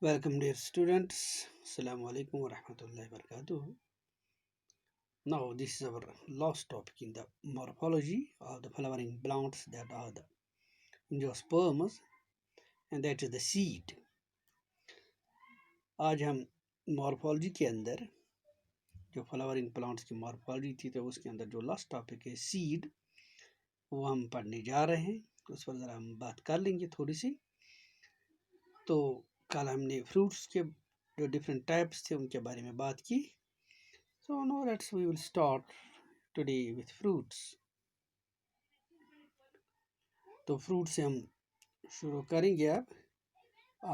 Welcome dear students. Assalamu alaikum wa rahmatullahi wa barakatuh. Now this is our last topic in the morphology of the flowering plants that are the angiosperms and that is the seed. आज हम morphology के अंदर जो flowering plants की morphology थी तो उसके अंदर जो last topic है seed वो हम पढ़ने जा रहे हैं. उस पर ज़रा हम बात कर लेंगे थोड़ी सी. तो कल हमने फ्रूट्स के जो डिफरेंट टाइप्स थे उनके बारे में बात की. So now we will start today with fruits. तो फ्रूट से हम शुरू करेंगे. अब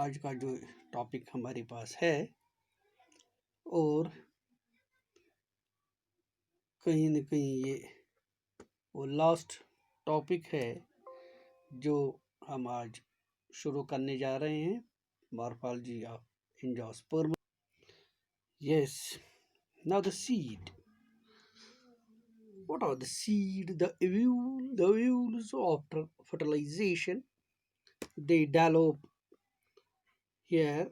आज का जो टॉपिक हमारे पास है और कहीं न कहीं ये वो लास्ट टॉपिक है जो हम आज शुरू करने जा रहे हैं. Morphology of angiosperm. Yes. Now the seed. What are the seed? The ovules after fertilization, they develop here.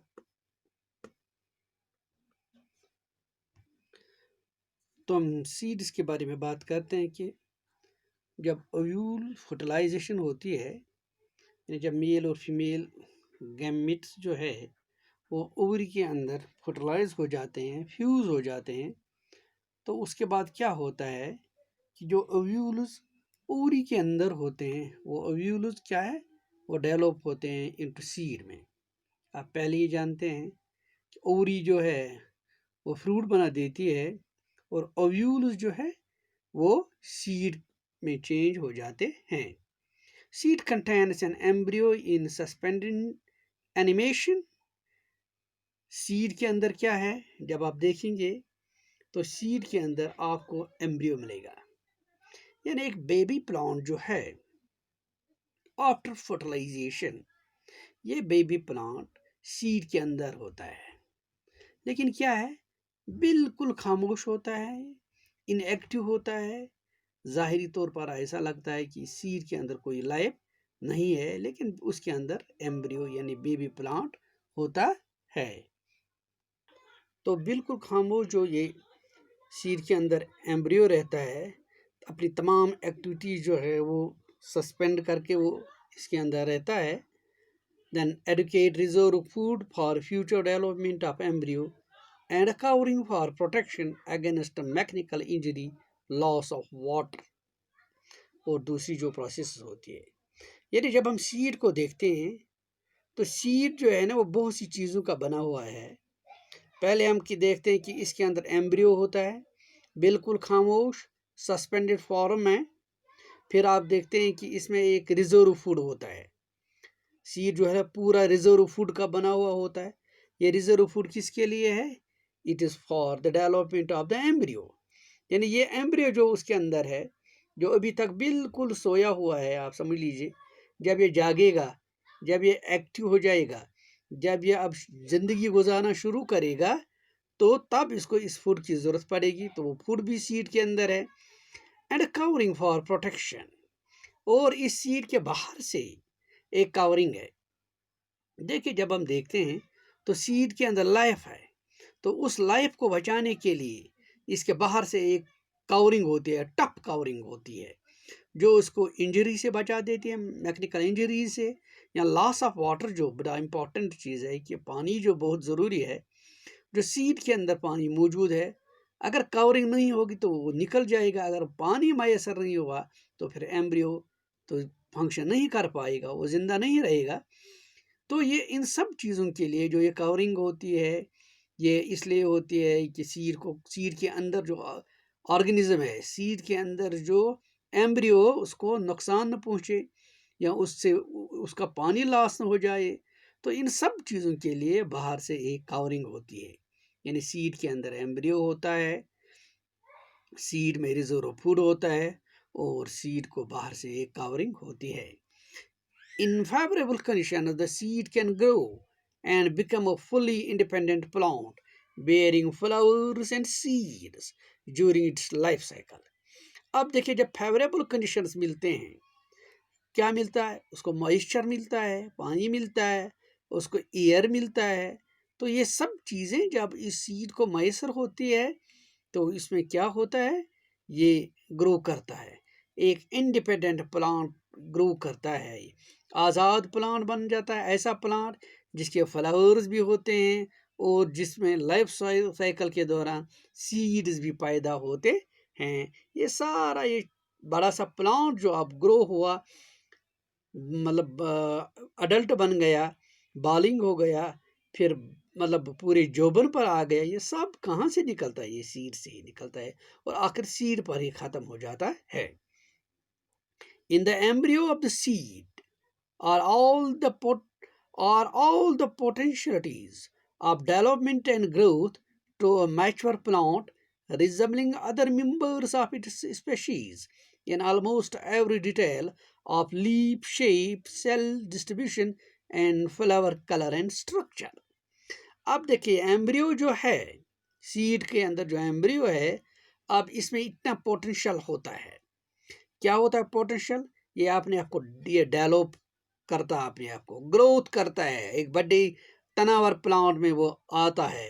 तो हम सीड्स के बारे में बात करते हैं कि जब ओव्यूल फर्टिलाइजेशन होती है, यानी जब मेल और फीमेल गैमेट्स जो है वो ओवरी के अंदर फर्टिलाइज हो जाते हैं, फ्यूज हो जाते हैं, तो उसके बाद क्या होता है कि जो ओव्यूल्स ओवरी के अंदर होते हैं वो ओव्यूल्स क्या है वो डेवलप होते हैं इनटू सीड में. आप पहले ही जानते हैं कि ओवरी जो है वो फ्रूट बना देती है और ओव्यूल्स जो है वो सीड में चेंज हो जाते हैं. Seed contains an embryo in suspended animation. Seed के अंदर क्या है, जब आप देखेंगे तो सीड के अंदर आपको एम्ब्रियो मिलेगा, यानी एक बेबी प्लांट जो है आफ्टर फर्टिलाइजेशन. ये बेबी प्लांट सीड के अंदर होता है, लेकिन क्या है बिल्कुल खामोश होता है, इनएक्टिव होता है. ज़ाहिरी तौर पर ऐसा लगता है कि सीड के अंदर कोई लाइफ नहीं है, लेकिन उसके अंदर एम्ब्रियो यानी बेबी प्लांट होता है. तो बिल्कुल खामोश जो ये सीड के अंदर एम्ब्रियो रहता है, अपनी तमाम एक्टिविटीज़ जो है वो सस्पेंड करके वो इसके अंदर रहता है. Then adequate reserve food for future development of embryo and covering for protection against mechanical injury, loss of water और दूसरी जो प्रोसेस होती है. यानी जब हम सीड को देखते हैं तो सीड जो है ना वो बहुत सी चीज़ों का बना हुआ है. पहले हम की देखते हैं कि इसके अंदर एम्ब्रियो होता है बिल्कुल खामोश सस्पेंडेड फॉर्म में. फिर आप देखते हैं कि इसमें एक रिजर्व फूड होता है. सीड जो है पूरा रिजर्व फूड का बना हुआ होता है. ये रिजर्व फूड किसके लिए है? It is for the development of the embryo. यानी ये एम्ब्रियो जो उसके अंदर है जो अभी तक बिल्कुल सोया हुआ है, आप समझ लीजिए जब ये जागेगा, जब ये एक्टिव हो जाएगा, जब ये अब ज़िंदगी गुजारना शुरू करेगा तो तब इसको इस फूड की ज़रूरत पड़ेगी. तो वो फूड भी सीड के अंदर है. एंड कवरिंग फॉर प्रोटेक्शन, और इस सीड के बाहर से एक कवरिंग है. देखिए जब हम देखते हैं तो सीड के अंदर लाइफ है, तो उस लाइफ को बचाने के लिए इसके बाहर से एक कवरिंग होती है, टफ कवरिंग होती है, जो उसको इंजरी से बचा देती है, मैकेनिकल इंजरी से या लॉस ऑफ वाटर. जो बड़ा इम्पॉर्टेंट चीज़ है कि पानी जो बहुत ज़रूरी है, जो सीड के अंदर पानी मौजूद है, अगर कवरिंग नहीं होगी तो वो निकल जाएगा. अगर पानी मैसर नहीं हुआ तो फिर एम्ब्रियो तो फंक्शन नहीं कर पाएगा, वो ज़िंदा नहीं रहेगा. तो ये इन सब चीज़ों के लिए जो ये कवरिंग होती है ये इसलिए होती है कि सीड के अंदर जो ऑर्गेनिज्म है, सीड के अंदर जो एम्ब्रियो उसको नुकसान न पहुँचे या उससे उसका पानी लॉस न हो जाए. तो इन सब चीज़ों के लिए बाहर से एक कवरिंग होती है. यानी सीड के अंदर एम्ब्रियो होता है, सीड में रिजर्व फूड होता है और सीड को बाहर से एक कवरिंग होती है. In favorable conditions, the seed can grow and become a fully independent plant, bearing flowers and seeds during its life cycle. अब देखिए जब फेवरेबल कंडीशंस मिलते हैं, क्या मिलता है उसको? मॉइस्चर मिलता है, पानी मिलता है, उसको एयर मिलता है, तो ये सब चीज़ें जब इस सीड को मैसर होती है तो इसमें क्या होता है, ये ग्रो करता है, एक इंडिपेंडेंट प्लांट ग्रो करता है, आज़ाद प्लांट बन जाता है, ऐसा प्लांट जिसके फ्लावर्स भी होते हैं और जिसमें लाइफ साइकिल के दौरान सीड्स भी पैदा होते हैं। ये सारा ये बड़ा सा प्लांट जो अब ग्रो हुआ, मतलब अडल्ट बन गया, बालिंग हो गया, फिर मतलब पूरे जोबन पर आ गया, ये सब कहाँ से निकलता है, ये सीड से ही निकलता है और आखिर सीड पर ही खत्म हो जाता है। In the embryo of the seed are all the potentialities of development and growth to a mature plant, resembling other members of its species in almost every detail of leaf shape, cell distribution and flower color and structure. अब देखिए embryo जो है, seed के अंदर जो embryo है, अब इसमें इतना पोटेंशियल होता है। क्या होता है पोटेंशियल? ये अपने आप को ये डेवलप करता है, अपने आप को ग्रोथ करता है, एक बड़ी तनावर प्लांट में वो आता है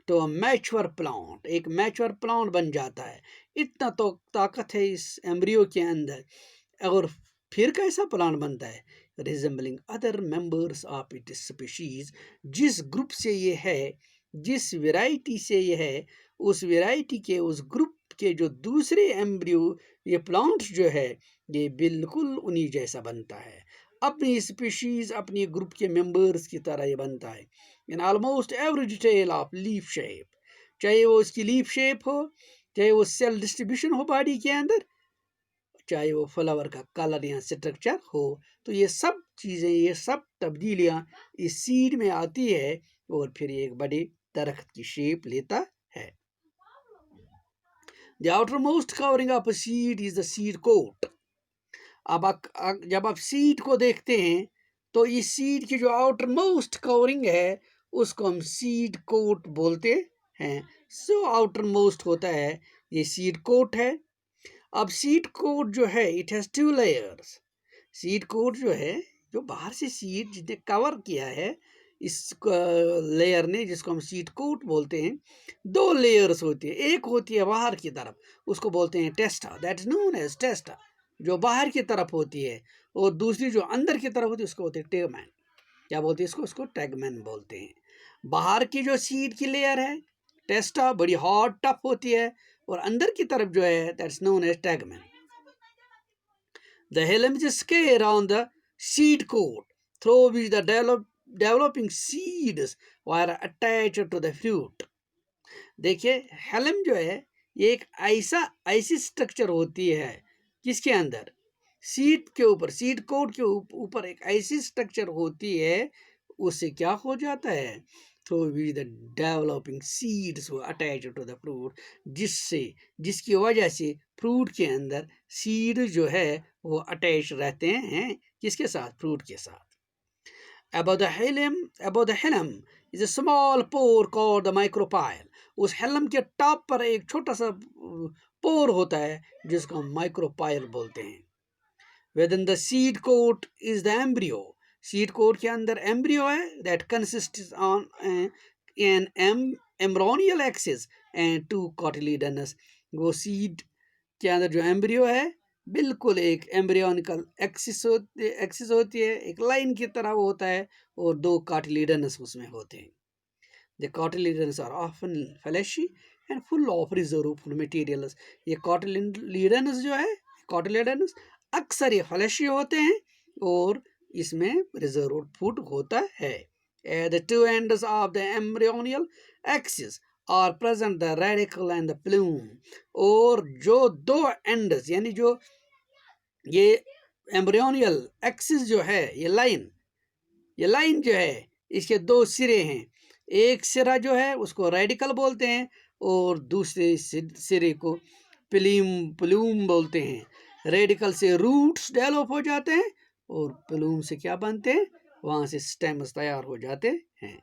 तो मैच्योर प्लांट, एक मैच्योर प्लांट बन जाता है। इतना तो ताकत है इस एम्ब्रियो के अंदर। और फिर कैसा प्लांट बनता है? Resembling other members of it species, जिस ग्रुप से ये है, जिस वैरायटी से ये है, उस वैरायटी के उस ग्रुप के जो दूसरे एम्ब्रियो, ये प्लांट्स जो है, ये बिल्कुल उन्हीं जैसा बनता है, अपनी स्पीशीज अपनी ग्रुप के मेंबर्स की तरह ये बनता है। In almost every detail of leaf shape, चाहे वो उसकी लीफ शेप हो, चाहे वो सेल डिस्ट्रीब्यूशन हो बॉडी के अंदर, चाहे वो फ्लावर का कलर या स्ट्रक्चर हो, तो ये सब चीज़ें, ये सब तब्दीलियाँ इस सीड में आती है और फिर एक बड़े दरख्त की शेप लेता है। The outermost covering of a seed is the seed coat. अब जब आप सीड को देखते हैं तो इस सीड की जो आउटर मोस्ट कवरिंग है उसको हम सीड कोट बोलते हैं। सो आउटर मोस्ट होता है, ये सीड कोट है। अब सीड कोट जो है, it has 2 layers. Seed coat जो है, जो बाहर से सीड जिसने कवर किया है इस लेयर ने, जिसको हम सीड कोट बोलते हैं, 2 लेयर्स होती है। एक होती है बाहर की तरफ, उसको बोलते हैं टेस्टा, दैट इज नोन एज टेस्टा, जो बाहर की तरफ होती है, और दूसरी जो अंदर की तरफ होती है उसको बोलते हैं टेगमैन। क्या बोलते हैं इसको? उसको टैगमैन बोलते हैं। बाहर की जो सीड की लेयर है टेस्टा, बड़ी हार्ड टफ होती है, और अंदर की तरफ जो है that's known as tegmen. The hilum is a scale on the seed coat through which the developing seeds were attached to the fruit. देखिए हेलम जो है ये एक ऐसी स्ट्रक्चर होती है किसके अंदर? सीड के ऊपर, सीड कोट के ऊपर एक ऐसी स्ट्रक्चर होती है, उससे क्या हो जाता है? Through which the developing seeds वो अटैच टू द फ्रूट, जिसकी वजह से फ्रूट के अंदर सीड जो है वो अटैच रहते हैं, किसके साथ? फ्रूट के साथ। Above the hilum is a small pore called the micropyle. उस हेलम के टॉप पर एक छोटा सा पोर होता है जिसको हम माइक्रोपाइल बोलते हैं। Within the seed coat is the embryo. Seed coat के अंदर एम्ब्रियो है, that consists on an embryonial axis and 2 cotyledonous. वो सीड के अंदर जो एम्ब्रियो है बिल्कुल एक एम्ब्रियोनिकल एक्सिस होती है, एक लाइन की तरह वो होता है, और 2 कार्टिलेडनस उसमें होते हैं। The cotyledons are often fleshy and full of reserved materials. ये cotyledons जो है, cotyledons अक्सर ये fleshy होते हैं और इसमें reserved food होता है। At the 2 ends of the embryonial axis are present the radicle and the plume. और जो 2 ends यानी जो ये एम्ब्रियोनियल एक्सिस जो है, ये लाइन जो है, इसके 2 सिरे हैं। एक सिरा जो है उसको रेडिकल बोलते हैं और दूसरे सिरे को प्लूम बोलते हैं। रेडिकल से रूट्स डेवलप हो जाते हैं और प्लूम से क्या बनते हैं? वहाँ से स्टेम्स तैयार हो जाते हैं।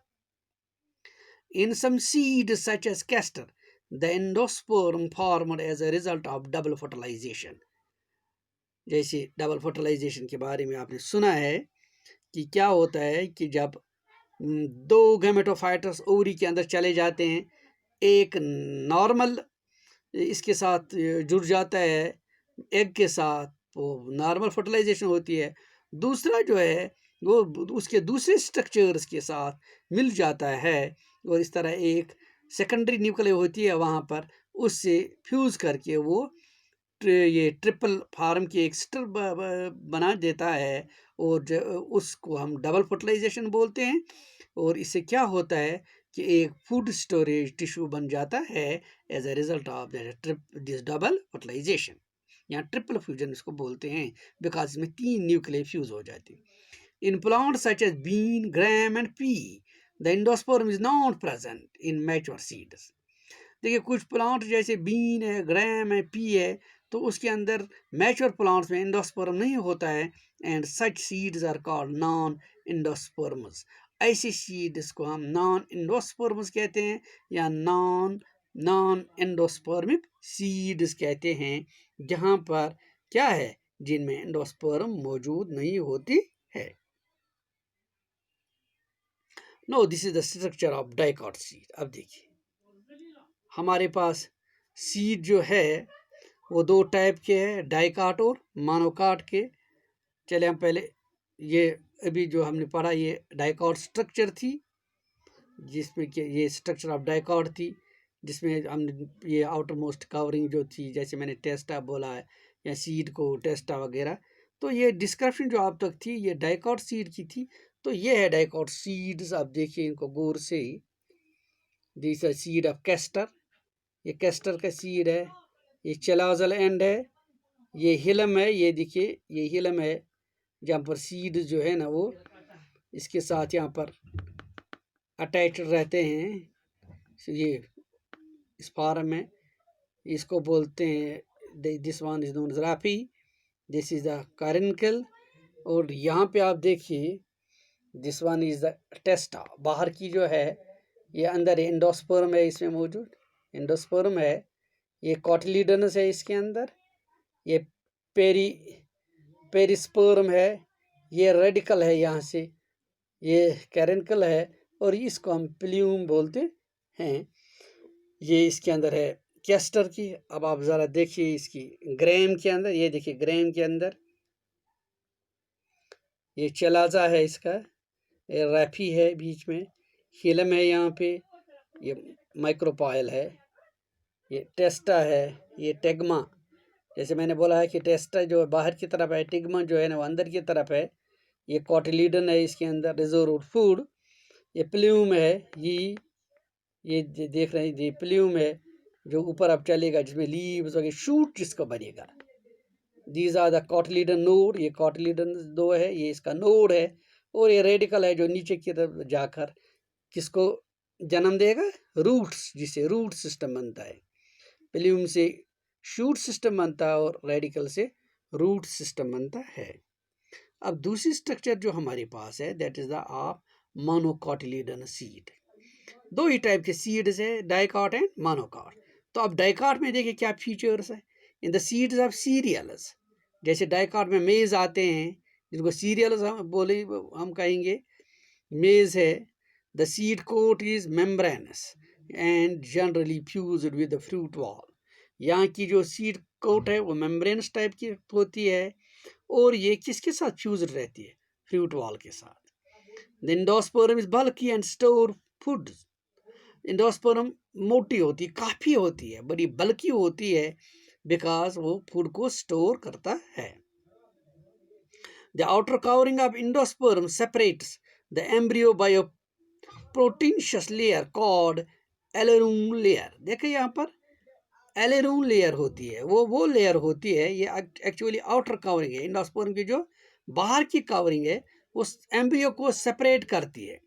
In some seeds such as castor, the endosperm formed as a result of double fertilization. जैसे डबल फर्टिलाइजेशन के बारे में आपने सुना है कि क्या होता है कि जब दो गैमेटोफाइट्स ओवरी के अंदर चले जाते हैं, एक नॉर्मल इसके साथ जुड़ जाता है एग के साथ, वो नॉर्मल फर्टिलाइजेशन होती है। दूसरा जो है वो उसके दूसरे स्ट्रक्चर्स के साथ मिल जाता है और इस तरह एक सेकेंडरी न्यूक्लियर होती है वहाँ पर, उससे फ्यूज़ करके वो ये ट्रिपल फार्म की एक स्टर बना देता है और उसको हम डबल फर्टिलाइजेशन बोलते हैं। और इससे क्या होता है कि एक फूड स्टोरेज टिश्यू बन जाता है as a result of this double fertilization, या ट्रिपल फ्यूजन इसको बोलते हैं, बिकॉज इसमें 3 न्यूक्लियर फ्यूज हो जाते हैं। In plants such as bean, gram and pea, the endosperm is not present in mature seeds. देखिए कुछ प्लांट जैसे बीन है, ग्राम है, पी है, तो उसके अंदर मैच्योर प्लांट्स में एंडोस्पर्म नहीं होता है, and such seeds are called non endosperms. ऐसी सीड्स को हम नॉन एंडोस्पर्म्स कहते हैं या नॉन नॉन एंडोस्पर्मिक सीड्स कहते हैं, जहाँ पर क्या है, जिनमें एंडोस्पर्म मौजूद नहीं होती है। No this is the structure of dicot seed. अब देखिए हमारे पास सीड जो है वो दो टाइप के हैं, डाइकाट और मोनोकाट के। चले हम पहले ये अभी जो हमने पढ़ा ये डाइकॉट स्ट्रक्चर थी, जिसमें कि ये स्ट्रक्चर ऑफ डाइकॉट थी, जिसमें हमने ये आउटर मोस्ट कवरिंग जो थी, जैसे मैंने टेस्टा बोला है या सीड को टेस्टा वगैरह, तो ये डिस्क्रिप्शन जो आप तक थी ये डाइकॉट सीड की थी। तो ये है डाइकॉट सीड्स। आप देखिए इनको गौर से, दिस है सीड ऑफ कैस्टर, ये कैस्टर का सीड है, ये चलाजल एंड है, ये हिलम है, ये देखिए ये हिलम है जहाँ पर सीड जो है ना वो इसके साथ यहाँ पर अटैच रहते हैं। ये इस फार्म में इसको बोलते हैं, this one is known as raphe, this is the caruncle. और यहाँ पे आप देखिए this one is the testa, बाहर की जो है ये अंदर एंडोस्पर्म है इसमें मौजूद, एंडोस्पर्म है, ये कॉटिलीडनस है इसके अंदर, ये पेरिस्पर्म है, ये रेडिकल है यहाँ से, ये कैरेंकल है, और इसको हम प्ल्यूम बोलते हैं। ये इसके अंदर है कैस्टर की। अब आप ज़रा देखिए इसकी ग्रेम के अंदर, ये देखिए ग्रेम के अंदर ये चलाजा है इसका, ये रैफी है बीच में, हिलम है यहाँ पे, ये माइक्रोपाइल है, ये टेस्टा है, ये टेग्मा, जैसे मैंने बोला है कि टेस्टा जो बाहर की तरफ है, टिग्मा जो है ना वो अंदर की तरफ है, ये कॉटिलीडन है इसके अंदर, रिजर्व फूड, ये प्ल्यूम है, ये देख रहे हैं ये प्ल्यूम है जो ऊपर अब चलेगा, जिसमें लीव्स वगैरह शूट जिसको बनेगा। These are the cotyledon node, ये कॉटिलीडन दो है, ये इसका नोड है, और ये रेडिकल है जो नीचे की तरफ जाकर किसको जन्म देगा, रूट्स, जिसे रूट सिस्टम बनता है। प्ल्यूम से शूट सिस्टम बनता है और रेडिकल से रूट सिस्टम बनता है। अब दूसरी स्ट्रक्चर जो हमारे पास है that is the of monocotyledon seed. दो ही टाइप के सीड्स है, डाइकॉट एंड मोनोकॉट। तो अब डाइकॉट में देखिए क्या फीचर्स है, in the seeds of cereals, जैसे डाइकॉट में मेज आते हैं जिनको सीरियल्स हम कहेंगे, मेज है, the seed coat is membranous and generally fused with the fruit wall. यहाँ की जो सीड कोट है वो मेम्ब्रेनस टाइप की होती है और ये किसके साथ फ्यूज्ड रहती है, फ्रूट वॉल के साथ। The endosperm is bulky and store food. Endosperm मोटी होती है, काफ़ी होती है, बड़ी बल्की होती है, बिकॉज वो फूड को स्टोर करता है। The outer covering of endosperm separates the embryo by a proteinaceous layer called aleurone layer. देखिए यहाँ पर एलेरून लेयर होती है, वो लेयर होती है, ये एक्चुअली आउटर कवरिंग है, एंडोस्पर्म की जो बाहर की कवरिंग है वो एम्ब्रियो को सेपरेट करती है।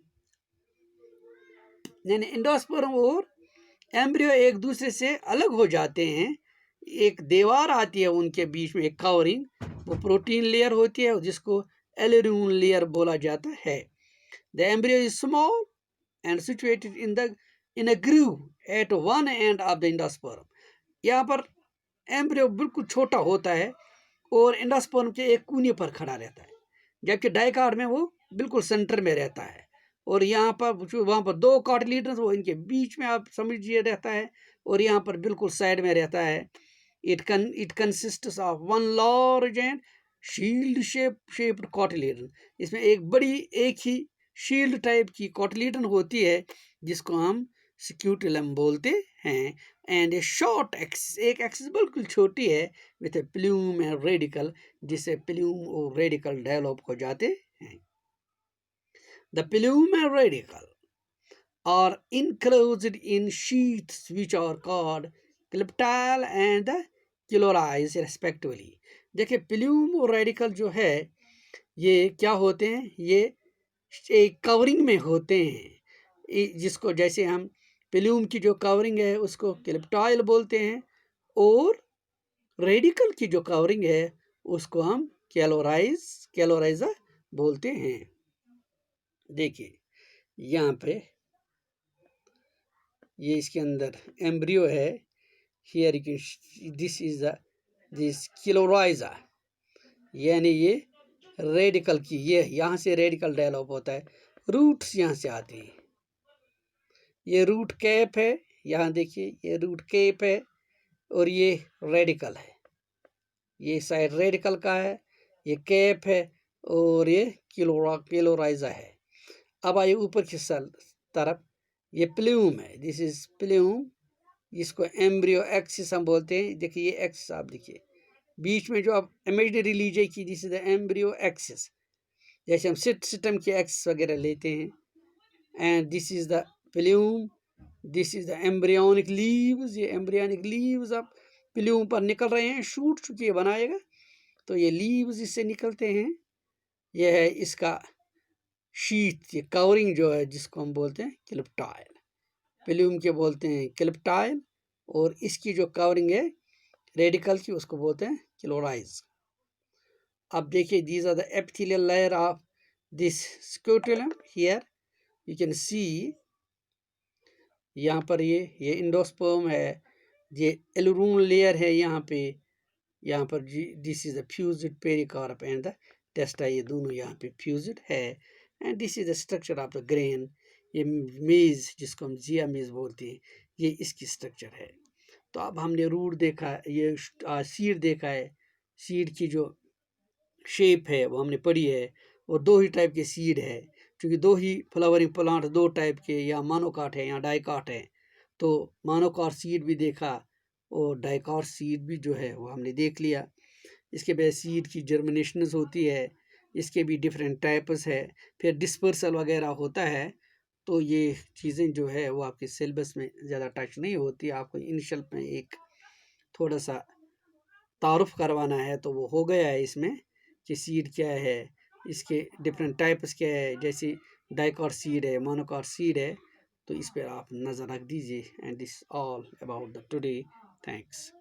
यानी एंडोस्पर्म और एम्ब्रियो एक दूसरे से अलग हो जाते हैं, एक दीवार आती है उनके बीच में, एक कवरिंग, वो प्रोटीन लेयर होती है जिसको एलेरून लेयर बोला जाता है। The embryo is small and situated in a groove at one end of the endosperm. यहाँ पर एम्ब्रियो बिल्कुल छोटा होता है और एंडोस्पर्म के एक कोने पर खड़ा रहता है, जबकि डाइकॉट में वो बिल्कुल सेंटर में रहता है। और यहाँ पर जो वहाँ पर 2 कॉटिलीडन्स वो इनके बीच में आप समझिए रहता है, और यहाँ पर बिल्कुल साइड में रहता है। It consists of one large and shield shaped cotyledon. इसमें एक ही शील्ड टाइप की कॉटिलीडन होती है जिसको हम स्क्यूटेलम बोलते हैं। एंड ए शॉर्ट एक्सिस, एक एक्सिस बिल्कुल छोटी है, with A plume and radical, जिससे प्लूम और रेडिकल डेवलप हो जाते हैं। The plume and radicle are enclosed in sheaths which are called clyptile and chloride respectively. देखिए प्लूम और रेडिकल जो है ये क्या होते हैं, ये एक कवरिंग में होते हैं, जिसको जैसे हम प्लूम की जो कवरिंग है उसको क्लिप्टाइल बोलते हैं, और रेडिकल की जो कवरिंग है उसको हम कैलोराइजा बोलते हैं। देखिए यहाँ पे ये इसके अंदर एम्ब्रियो है, हियर दिस इज दिस क्लोराइजा, यानी ये रेडिकल की, ये यहाँ से रेडिकल डेवलप होता है, रूट्स यहाँ से आती हैं। ये रूट कैप है, यहाँ देखिए ये रूट कैप है, और ये रेडिकल है, ये साइड रेडिकल का है, ये कैप है, और ये क्लोराइजा है। अब आइए ऊपर की तरफ, ये प्लूम है, दिस इज प्लूम, जिसको एम्ब्रियो एक्सिस हम बोलते हैं। देखिए ये एक्सिस आप देखिए बीच में जो आप इमेजिनरी लीजिए कि this is the embryo axis, जैसे हम सिस्टम के एक्सिस वगैरह लेते हैं। And this is the plume, this is the embryonic leaves, ये एम्ब्रियोनिक लीव्स अब प्लूम पर निकल रहे हैं, शूट चुके बनाएगा तो ये लीव्स इससे निकलते हैं। यह है इसका शीट, ये कवरिंग जो है जिसको हम बोलते हैं क्लिप्टाइल, प्लूम के बोलते हैं क्लिप्टाइल, और इसकी जो कवरिंग है रेडिकल की उसको बोलते हैं क्लोराइज। अब देखिए these are the epithelial layer of this scutellum, here you can see, यहाँ पर ये इंडोस्पर्म है, ये एलुरून लेयर है यहाँ पर this is the fused pericarp and the testa, ये दोनों यहाँ पे फ्यूज्ड है। And this is the structure of the grain, ये मेज जिसको हम जिया मेज बोलते हैं, ये इसकी स्ट्रक्चर है। तो अब हमने रूट देखा, ये सीड देखा है, सीड की जो शेप है वो हमने पढ़ी है, और 2 ही टाइप के सीड है, क्योंकि 2 ही फ्लावरिंग प्लांट 2 टाइप के, या मोनोकाट है या डाइकाट है, तो मोनोकाट सीड भी देखा और डाइकाट सीड भी जो है वो हमने देख लिया। इसके बाद सीड की जर्मिनेशंस होती है, इसके भी डिफरेंट टाइप्स है, फिर डिस्पर्सल वगैरह होता है। तो ये चीज़ें जो है वो आपके सिलेबस में ज़्यादा टच नहीं होती, आपको इनिशियल में एक थोड़ा सा तारुफ करवाना है तो वो हो गया है इसमें कि सीड क्या है, इसके डिफरेंट टाइप्स क्या है, जैसे डाइकॉट सीड है, मोनोकॉट सीड है, तो इस पर आप नज़र रख दीजिए। And this all about the today, thanks.